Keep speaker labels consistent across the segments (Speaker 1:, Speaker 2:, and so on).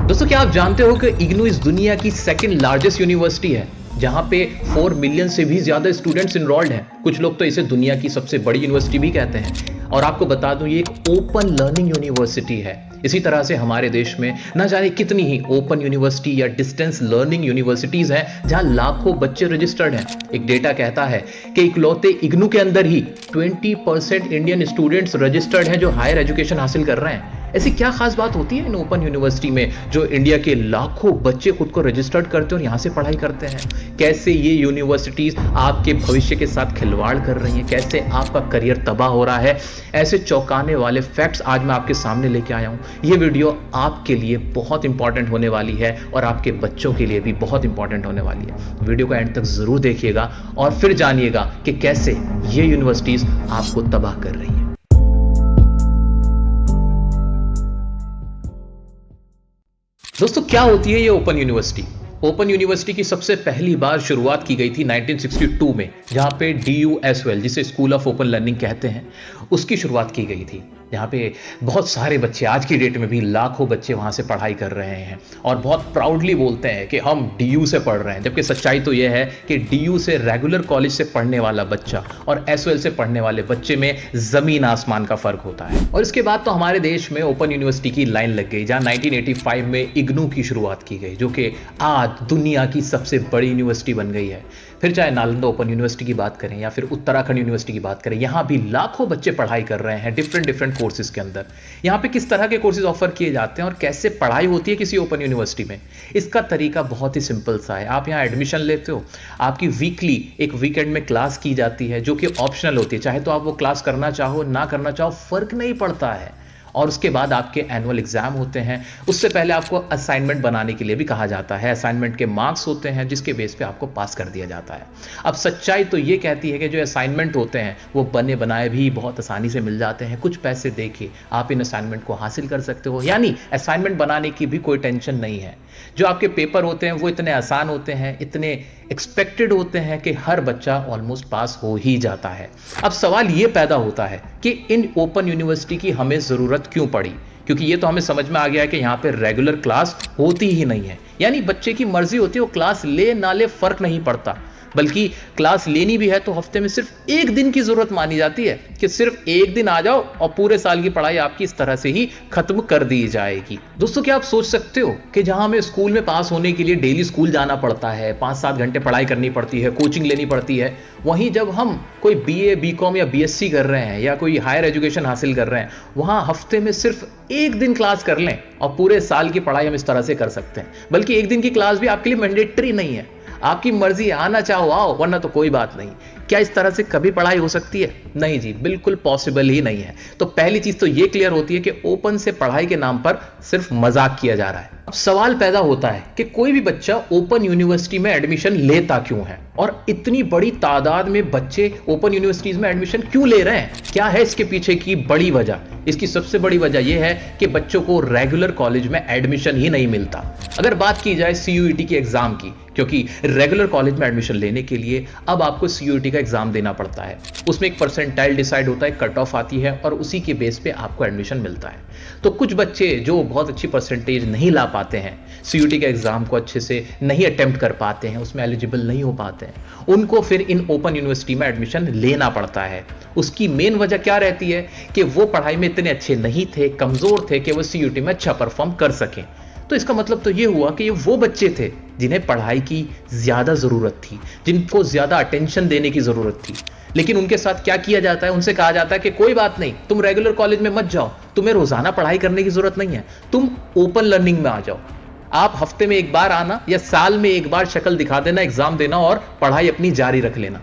Speaker 1: दोस्तों, क्या आप जानते हो कि इग्नू इस दुनिया की सेकंड लार्जेस्ट यूनिवर्सिटी है, जहां पे 4 मिलियन से भी ज्यादा स्टूडेंट्स इनरोल्ड हैं। कुछ लोग तो इसे दुनिया की सबसे बड़ी यूनिवर्सिटी भी कहते हैं। और आपको बता दूं, ये एक ओपन लर्निंग यूनिवर्सिटी है। इसी तरह से हमारे देश में न जाने कितनी ही ओपन यूनिवर्सिटी या डिस्टेंस लर्निंग यूनिवर्सिटीज हैं, जहां लाखों बच्चे रजिस्टर्ड हैं। एक डेटा कहता है कि इकलौते इग्नू के अंदर ही 20% इंडियन स्टूडेंट्स रजिस्टर्ड हैं जो हायर एजुकेशन हासिल कर रहे हैं। ऐसी क्या खास बात होती है इन ओपन यूनिवर्सिटी में जो इंडिया के लाखों बच्चे खुद को रजिस्टर्ड करते हैं और यहां से पढ़ाई करते हैं? कैसे ये यूनिवर्सिटीज आपके भविष्य के साथ खिलवाड़ कर रही हैं, कैसे आपका करियर तबाह हो रहा है, ऐसे चौंकाने वाले फैक्ट्स आज मैं आपके सामने लेके आया हूं। ये वीडियो आपके लिए बहुत इंपॉर्टेंट होने वाली है और आपके बच्चों के लिए भी बहुत इंपॉर्टेंट होने वाली है। वीडियो को एंड तक जरूर देखिएगा और फिर जानिएगा कि कैसे ये यूनिवर्सिटीज आपको तबाह कर रही है। दोस्तों, क्या होती है ये ओपन यूनिवर्सिटी? ओपन यूनिवर्सिटी की सबसे पहली बार शुरुआत की गई थी 1962 में, जहां पे DUSOL, जिसे स्कूल ऑफ ओपन लर्निंग कहते हैं, उसकी शुरुआत की गई थी। यहाँ पे बहुत सारे बच्चे, आज की डेट में भी लाखों बच्चे वहाँ से पढ़ाई कर रहे हैं और बहुत प्राउडली बोलते हैं कि हम DU से पढ़ रहे हैं। जबकि सच्चाई तो यह है कि DU से, रेगुलर कॉलेज से पढ़ने वाला बच्चा और SOL से पढ़ने वाले बच्चे में जमीन आसमान का फर्क होता है। और इसके बाद तो हमारे देश में ओपन यूनिवर्सिटी की लाइन लग गई, जहाँ 1985 में इग्नू की शुरुआत की गई, जो कि आज दुनिया की सबसे बड़ी यूनिवर्सिटी बन गई है। फिर चाहे नालंदा ओपन यूनिवर्सिटी की बात करें या फिर उत्तराखंड यूनिवर्सिटी की बात करें, यहां भी लाखों बच्चे पढ़ाई कर रहे हैं डिफरेंट कोर्सेज के अंदर। यहां पे किस तरह के कोर्सेज ऑफर किए जाते हैं और कैसे पढ़ाई होती है किसी ओपन यूनिवर्सिटी में, इसका तरीका बहुत ही सिंपल सा है। आप यहां एडमिशन लेते हो, आपकी वीकली एक वीकेंड में क्लास की जाती है जो कि ऑप्शनल होती है। चाहे तो आप वो क्लास करना चाहो ना करना चाहो, फर्क नहीं पड़ता है। और उसके बाद आपके एनुअल एग्जाम होते हैं। उससे पहले आपको असाइनमेंट बनाने के लिए भी कहा जाता है। असाइनमेंट के मार्क्स होते हैं जिसके बेस पे आपको पास कर दिया जाता है। अब सच्चाई तो ये कहती है कि जो असाइनमेंट होते हैं वो बने बनाए भी बहुत आसानी से मिल जाते हैं। कुछ पैसे देके आप इन असाइनमेंट को हासिल कर सकते हो, यानी असाइनमेंट बनाने की भी कोई टेंशन नहीं है। जो आपके पेपर होते हैं वो इतने आसान होते हैं, इतने एक्सपेक्टेड होते हैं कि हर बच्चा ऑलमोस्ट पास हो ही जाता है। अब सवाल ये पैदा होता है कि इन ओपन यूनिवर्सिटी की हमें जरूरत क्यों पड़ी? क्योंकि ये तो हमें समझ में आ गया है कि यहां पे रेगुलर क्लास होती ही नहीं है, यानी बच्चे की मर्जी होती है, वो क्लास ले ना ले फर्क नहीं पड़ता। बल्कि क्लास लेनी भी है तो हफ्ते में सिर्फ एक दिन की जरूरत मानी जाती है कि सिर्फ एक दिन आ जाओ और पूरे साल की पढ़ाई आपकी इस तरह से ही खत्म कर दी जाएगी। दोस्तों, क्या आप सोच सकते हो कि जहां हमें स्कूल में पास होने के लिए डेली स्कूल जाना पड़ता है, 5-7 घंटे पढ़ाई करनी पड़ती है, कोचिंग लेनी पड़ती है, वहीं जब हम कोई BA, BCom या BSc कर रहे हैं या कोई हायर एजुकेशन हासिल कर रहे हैं, वहां हफ्ते में सिर्फ एक दिन क्लास कर लें और पूरे साल की पढ़ाई हम इस तरह से कर सकते हैं। बल्कि एक दिन की क्लास भी आपके लिए मैंडेटरी नहीं है, आपकी मर्जी, आना चाहो आओ, वरना तो कोई बात नहीं। क्या इस तरह से कभी पढ़ाई हो सकती है? नहीं जी, बिल्कुल पॉसिबल ही नहीं है। तो पहली चीज तो ये क्लियर होती है कि ओपन से पढ़ाई के नाम पर सिर्फ मजाक किया जा रहा है। अब सवाल पैदा होता है कि कोई भी बच्चा ओपन यूनिवर्सिटी में एडमिशन लेता क्यों है, और इतनी बड़ी तादाद में बच्चे ओपन यूनिवर्सिटीज में एडमिशन क्यों ले रहे हैं? क्या है इसके पीछे की बड़ी वजह? इसकी सबसे बड़ी वजह यह है कि बच्चों को रेगुलर कॉलेज में एडमिशन ही नहीं मिलता। अगर बात की जाए CUET के एग्जाम की, क्योंकि रेगुलर कॉलेज में एडमिशन लेने के लिए अब आपको CUET का एग्जाम देना पड़ता है। उसमें एक परसेंटाइल डिसाइड होता है, कट ऑफ आती है और उसी के बेस पे आपको एडमिशन मिलता है। तो कुछ बच्चे जो बहुत अच्छी परसेंटेज नहीं ला पाते हैं, CUET के एग्जाम को अच्छे से नहीं अटेम्प्ट कर पाते हैं, उसमें एलिजिबल नहीं हो पाते हैं, उनको फिर इन ओपन यूनिवर्सिटी में एडमिशन लेना पड़ता है। उसकी मेन वजह क्या रहती है कि वो पढ़ाई में इतने अच्छे नहीं थे, कमजोर थे कि वो CUET में अच्छा परफॉर्म कर सकें। तो इसका मतलब तो ये हुआ कि ये वो बच्चे थे जिन्हें पढ़ाई की ज्यादा जरूरत थी, जिनको ज्यादा अटेंशन देने की जरूरत थी। लेकिन उनके साथ क्या किया जाता है? उनसे कहा जाता है कि कोई बात नहीं, तुम रेगुलर कॉलेज में मत जाओ, तुम्हें रोजाना पढ़ाई करने की जरूरत नहीं है, तुम ओपन लर्निंग में आ जाओ। आप हफ्ते में एक बार आना या साल में एक बार शक्ल दिखा देना, एग्जाम देना और पढ़ाई अपनी जारी रख लेना।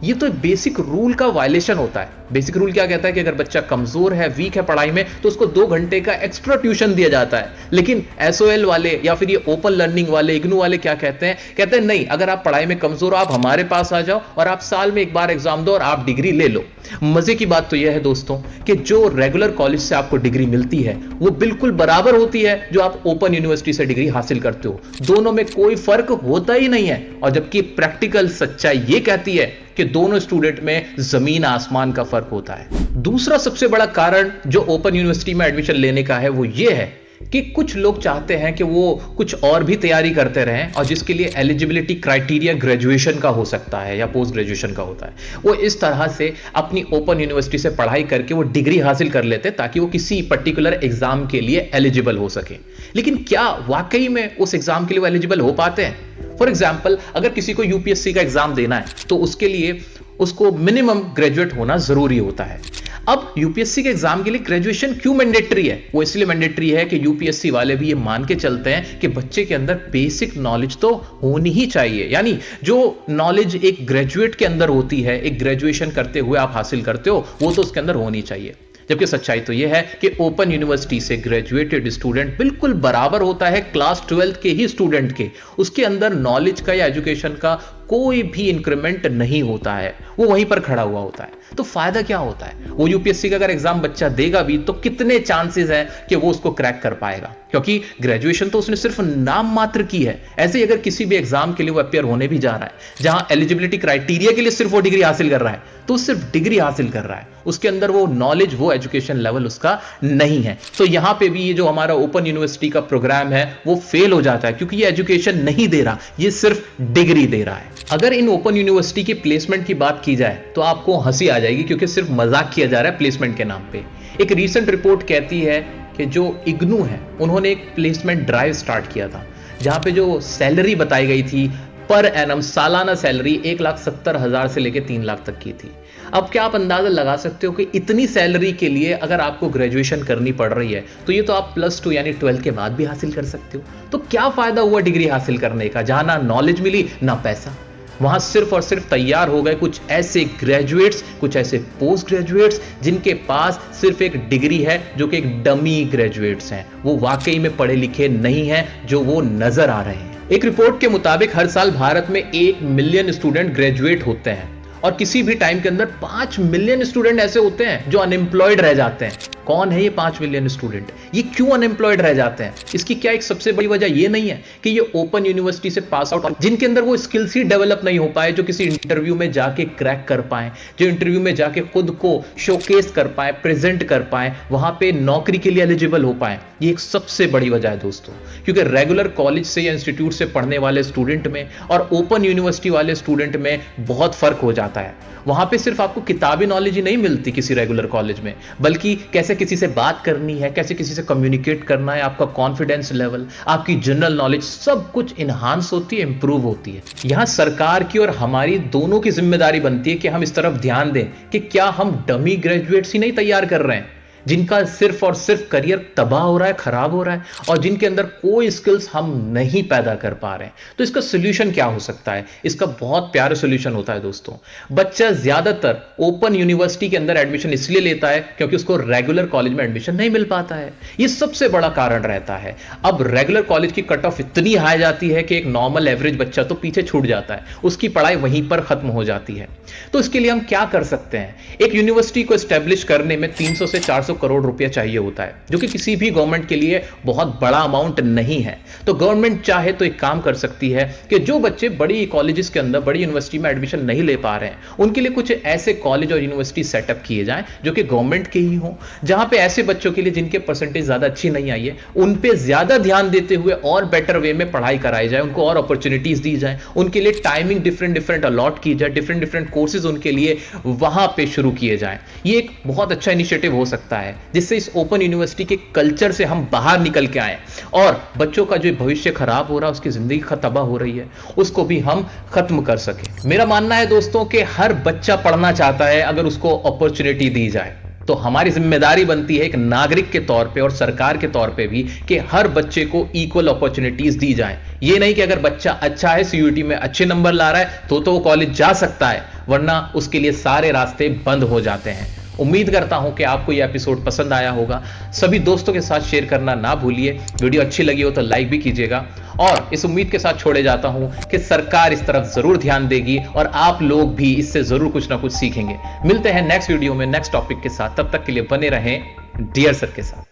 Speaker 1: ये तो बेसिक रूल का वायलेशन होता है। बेसिक रूल क्या कहता है कि अगर बच्चा कमजोर है, वीक है पढ़ाई में, तो उसको 2 घंटे का एक्स्ट्रा ट्यूशन दिया जाता है। लेकिन SOL वाले या फिर ये ओपन लर्निंग वाले, इग्नू वाले क्या कहते हैं? कहते हैं नहीं, अगर आप पढ़ाई में कमजोर हो, आप हमारे पास आ जाओ और आप साल में एक बार एग्जाम दो और आप डिग्री ले लो। मजे की बात तो यह है दोस्तों कि जो रेगुलर कॉलेज से आपको डिग्री मिलती है वो बिल्कुल बराबर होती है जो आप ओपन यूनिवर्सिटी से डिग्री हासिल करते हो। दोनों में कोई फर्क होता ही नहीं है। और जबकि प्रैक्टिकल सच्चाई ये कहती है कि दोनों स्टूडेंट में जमीन आसमान का फर्क होता है। दूसरा सबसे बड़ा कारण जो ओपन यूनिवर्सिटी में एडमिशन लेने का है वो ये है कि कुछ लोग चाहते हैं कि वो कुछ और भी तैयारी करते रहें और जिसके लिए एलिजिबिलिटी क्राइटेरिया ग्रेजुएशन का हो सकता है या पोस्ट ग्रेजुएशन का होता है, वो इस तरह से अपनी ओपन यूनिवर्सिटी से पढ़ाई करके वो डिग्री हासिल कर लेते हैं ताकि वो किसी पर्टिकुलर एग्जाम के लिए एलिजिबल हो सके। लेकिन क्या वाकई में उस एग्जाम के लिए वो एलिजिबल हो पाते हैं? फॉर एग्जाम्पल, अगर किसी को यूपीएससी का एग्जाम देना है तो उसके लिए उसको मिनिमम ग्रेजुएट होना जरूरी होता है। अब यूपीएससी के एग्जाम के लिए ग्रेजुएशन क्यों मैंडेटरी है? वो इसलिए मैंडेटरी है कि यूपीएससी वाले भी ये मान के चलते हैं कि बच्चे के अंदर बेसिक नॉलेज तो होनी ही चाहिए, यानी जो नॉलेज एक ग्रेजुएट के अंदर होती है, एक ग्रेजुएशन करते हुए आप हासिल करते हो, वो तो उसके अंदर होनी चाहिए। जबकि सच्चाई तो यह है कि ओपन यूनिवर्सिटी से ग्रेजुएटेड स्टूडेंट बिल्कुल बराबर होता है क्लास 12 के ही स्टूडेंट के। उसके अंदर नॉलेज का या एजुकेशन का कोई भी इंक्रीमेंट नहीं होता है, वो वहीं पर खड़ा हुआ होता है। तो फायदा क्या होता है? वो यूपीएससी का अगर एग्जाम बच्चा देगा भी तो कितने चांसेस है कि वो उसको क्रैक कर पाएगा? क्योंकि ग्रेजुएशन तो उसने सिर्फ नाम मात्र की है। ऐसे ही अगर किसी भी एग्जाम के लिए वो अपियर होने भी जा रहा है जहां एलिजिबिलिटी क्राइटेरिया के लिए सिर्फ वो डिग्री हासिल कर रहा है, तो सिर्फ डिग्री हासिल कर रहा है, उसके अंदर वो नॉलेज, वो एजुकेशन लेवल उसका नहीं है। तो यहां पे भी ये जो हमारा ओपन यूनिवर्सिटी का प्रोग्राम है वो फेल हो जाता है, क्योंकि ये एजुकेशन नहीं दे रहा, ये सिर्फ डिग्री दे रहा है। अगर इन ओपन यूनिवर्सिटी की प्लेसमेंट की बात की जाए तो आपको हंसी आ जाएगी, क्योंकि सिर्फ मजाक किया जा रहा है प्लेसमेंट के नाम पे। एक रीसेंट रिपोर्ट कहती है कि जो इग्नू है उन्होंने एक प्लेसमेंट ड्राइव स्टार्ट किया था, जहां पे जो सैलरी बताई गई थी पर एनम, सालाना सैलरी 1,70,000 से लेकर 3 लाख तक की थी। अब क्या आप अंदाजा लगा सकते हो कि इतनी सैलरी के लिए अगर आपको ग्रेजुएशन करनी पड़ रही है तो ये तो आप +2 यानी 12 के बाद भी हासिल कर सकते हो। तो क्या फायदा हुआ डिग्री हासिल करने का, जहां ना नॉलेज मिली ना पैसा? वहां सिर्फ और सिर्फ तैयार हो गए कुछ ऐसे ग्रेजुएट्स, कुछ ऐसे पोस्ट ग्रेजुएट्स जिनके पास सिर्फ एक डिग्री है, जो कि एक डमी ग्रेजुएट्स हैं। वो वाकई में पढ़े लिखे नहीं हैं जो वो नजर आ रहे हैं। एक रिपोर्ट के मुताबिक हर साल भारत में 1 मिलियन स्टूडेंट ग्रेजुएट होते हैं और किसी भी टाइम के अंदर 5 मिलियन स्टूडेंट ऐसे होते हैं जो अनएम्प्लॉयड रह जाते हैं। कौन है ये 5 मिलियन स्टूडेंट? ये क्यों अनएम्प्लॉयड रह जाते हैं? इसकी क्या एक सबसे बड़ी वजह ये नहीं है कि ये ओपन यूनिवर्सिटी से पास आउट, जिनके अंदर वो स्किल्स ही डेवलप नहीं हो पाए जो किसी इंटरव्यू में जाके क्रैक कर पाए, जो इंटरव्यू में जाके खुद को शोकेस कर पाए, प्रेजेंट कर पाए, वहां पे नौकरी के लिए एलिजिबल हो पाए? ये एक सबसे बड़ी वजह है दोस्तों, क्योंकि रेगुलर कॉलेज से या इंस्टीट्यूट से पढ़ने वाले स्टूडेंट में और ओपन यूनिवर्सिटी वाले स्टूडेंट में बहुत फर्क हो जाता है। वहां पे सिर्फ आपको किताबी नॉलेज ही नहीं मिलती किसी रेगुलर कॉलेज में, बल्कि कैसे किसी से बात करनी है, कैसे किसी से कम्युनिकेट करना है, आपका कॉन्फिडेंस लेवल, आपकी जनरल नॉलेज, सब कुछ इनहांस होती है, इंप्रूव होती है। यहां सरकार की और हमारी दोनों की जिम्मेदारी बनती है कि हम इस तरफ ध्यान दें कि क्या हम डमी ग्रेजुएट्स ही नहीं तैयार कर रहे हैं जिनका सिर्फ और सिर्फ करियर तबाह हो रहा है, खराब हो रहा है, और जिनके अंदर कोई स्किल्स हम नहीं पैदा कर पा रहे हैं। तो इसका सोल्यूशन क्या हो सकता है? इसका बहुत प्यारा सोल्यूशन होता है दोस्तों। बच्चा ज्यादातर ओपन यूनिवर्सिटी के अंदर एडमिशन इसलिए लेता है क्योंकि उसको रेगुलर कॉलेज में एडमिशन नहीं मिल पाता है। यह सबसे बड़ा कारण रहता है। अब रेगुलर कॉलेज की कट ऑफ इतनी हाई जाती है कि एक नॉर्मल एवरेज बच्चा तो पीछे छूट जाता है, उसकी पढ़ाई वहीं पर खत्म हो जाती है। तो इसके लिए हम क्या कर सकते हैं? एक यूनिवर्सिटी को एस्टेब्लिश करने में 300 से 400 करोड़ रुपया चाहिए होता है, जो कि किसी भी गवर्नमेंट के लिए बहुत बड़ा अमाउंट नहीं है। तो गवर्नमेंट चाहे तो एक काम कर सकती है कि जो बच्चे बड़ी कॉलेजेस के अंदर, बड़ी यूनिवर्सिटी में एडमिशन नहीं ले पा रहे हैं, उनके लिए कुछ ऐसे कॉलेज और यूनिवर्सिटी सेटअप किए जाएं जो कि गवर्नमेंट के ही हों, जहां पे ऐसे बच्चों के लिए जिनके परसेंटेज ज्यादा अच्छी नहीं आई है, उन पे ज्यादा ध्यान देते हुए और बेटर वे में पढ़ाई कराई जाए, उनको और अपॉर्चुनिटीज दी जाए, उनके लिए टाइमिंग डिफरेंट अलॉट की जाए, डिफरेंट कोर्सेज उनके लिए वहां पे शुरू किए जाएं। ये एक बहुत अच्छा इनिशिएटिव हो सकता है, जिससे इस ओपन यूनिवर्सिटी के कल्चर से हम बाहर निकल के आए और बच्चों का जो भविष्य खराब हो रहा है, उसकी जिंदगी तबाह हो रही है, उसको भी हम खत्म कर सके। मेरा मानना है दोस्तों कि हर बच्चा पढ़ना चाहता है अगर उसको अपॉर्चुनिटी दी जाए। तो हमारी जिम्मेदारी बनती है एक नागरिक के तौर पे और सरकार के तौर पे भी कि हर बच्चे को इक्वल अपॉर्चुनिटीज दी जाएं। ये नहीं कि अगर बच्चा अच्छा है, सीयूईटी में अच्छे नंबर ला रहा है तो वो कॉलेज जा सकता है, वरना उसके लिए सारे रास्ते बंद हो जाते हैं। उम्मीद करता हूं कि आपको यह एपिसोड पसंद आया होगा। सभी दोस्तों के साथ शेयर करना ना भूलिए। वीडियो अच्छी लगी हो तो लाइक भी कीजिएगा, और इस उम्मीद के साथ छोड़े जाता हूं कि सरकार इस तरफ जरूर ध्यान देगी और आप लोग भी इससे जरूर कुछ ना कुछ सीखेंगे। मिलते हैं नेक्स्ट वीडियो में नेक्स्ट टॉपिक के साथ। तब तक के लिए बने रहें डियर सर के साथ।